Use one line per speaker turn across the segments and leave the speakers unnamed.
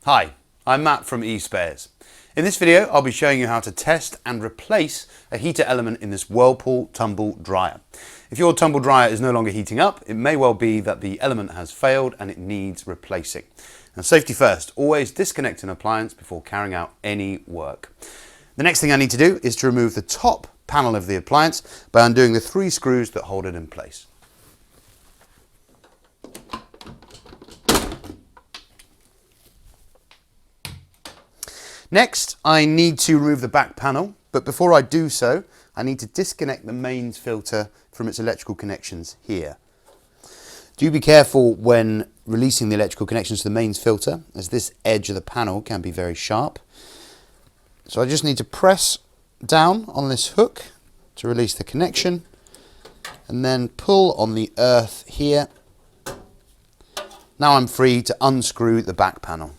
Hi, I'm Matt from eSpares. In this video, I'll be showing you how to test and replace a heater element in this Whirlpool Tumble dryer. If your tumble dryer is no longer heating up, it may well be that the element has failed and it needs replacing. Now, safety first, always disconnect an appliance before carrying out any work. The next thing I need to do is to remove the top panel of the appliance by undoing the 3 screws that hold it in place. Next, I need to remove the back panel, but before I do so, I need to disconnect the mains filter from its electrical connections here. Do be careful when releasing the electrical connections to the mains filter, as this edge of the panel can be very sharp. So I just need to press down on this hook to release the connection, and then pull on the earth here. Now I'm free to unscrew the back panel.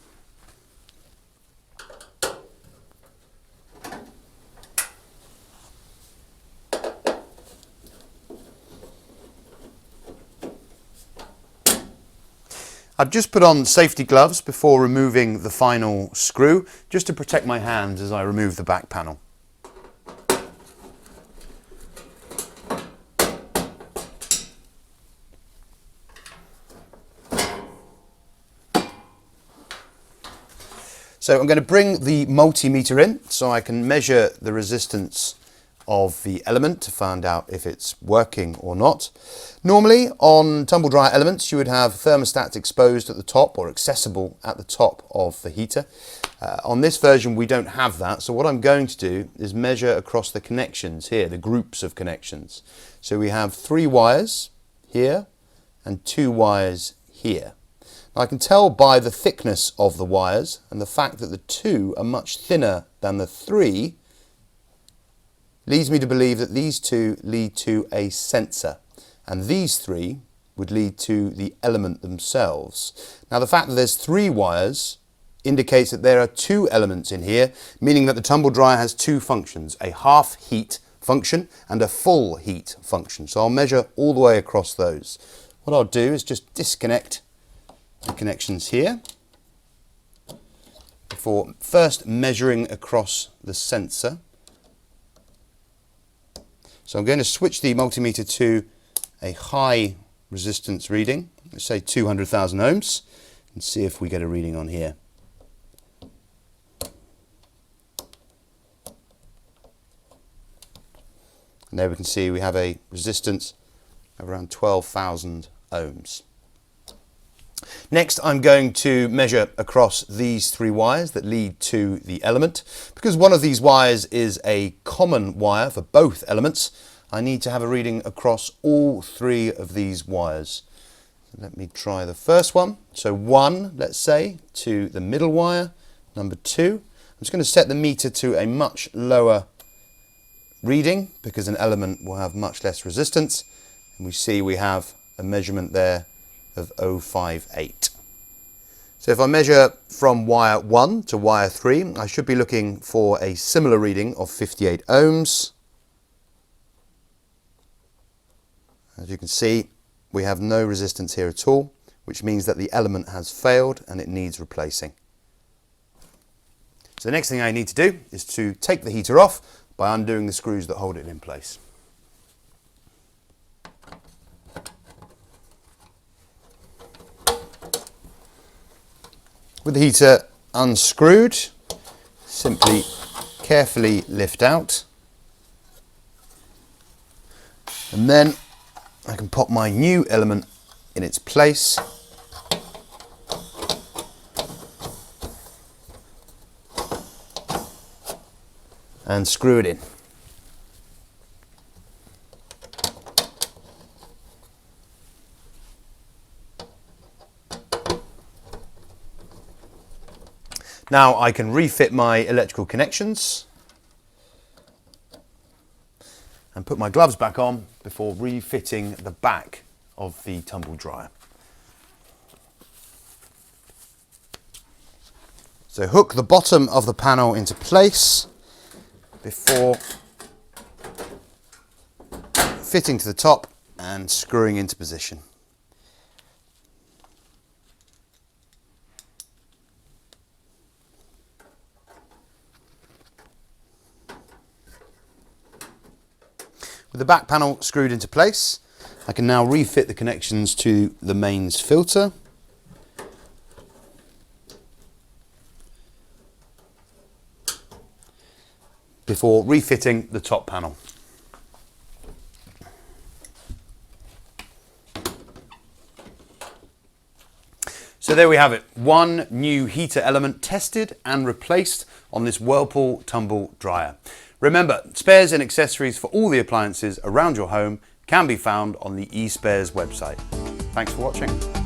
I've just put on safety gloves before removing the final screw, just to protect my hands as I remove the back panel. So I'm going to bring the multimeter in so I can measure the resistance of the element to find out if it's working or not. Normally on tumble dryer elements you would have thermostats exposed at the top or accessible at the top of the heater. On this version we don't have that, so what I'm going to do is measure across the connections here, the groups of connections. So we have 3 wires here and 2 wires here. Now I can tell by the thickness of the wires and the fact that the 2 are much thinner than the 3 leads me to believe that these 2 lead to a sensor, and these 3 would lead to the element themselves. Now the fact that there's 3 wires indicates that there are 2 elements in here, meaning that the tumble dryer has 2 functions, a half heat function and a full heat function. So I'll measure all the way across those. What I'll do is just disconnect the connections here before first measuring across the sensor. So I'm going to switch the multimeter to a high resistance reading, let's say 200,000 ohms, and see if we get a reading on here. And there we can see we have a resistance of around 12,000 ohms. Next, I'm going to measure across these 3 wires that lead to the element. Because one of these wires is a common wire for both elements, I need to have a reading across all 3 of these wires. Let me try the first one. So 1, let's say, to the middle wire. Number 2, I'm just going to set the meter to a much lower reading because an element will have much less resistance. And we see we have a measurement there of 0.58. So if I measure from wire 1 to wire 3, I should be looking for a similar reading of 58 ohms. As you can see, we have no resistance here at all, which means that the element has failed and it needs replacing. So the next thing I need to do is to take the heater off by undoing the screws that hold it in place. With the heater unscrewed, simply carefully lift out, and then I can pop my new element in its place and screw it in. Now I can refit my electrical connections and put my gloves back on before refitting the back of the tumble dryer. So hook the bottom of the panel into place before fitting to the top and screwing into position. With the back panel screwed into place, I can now refit the connections to the mains filter. Before refitting the top panel. So there we have it, one new heater element tested and replaced on this Whirlpool Tumble dryer. Remember, spares and accessories for all the appliances around your home can be found on the eSpares website. Thanks for watching.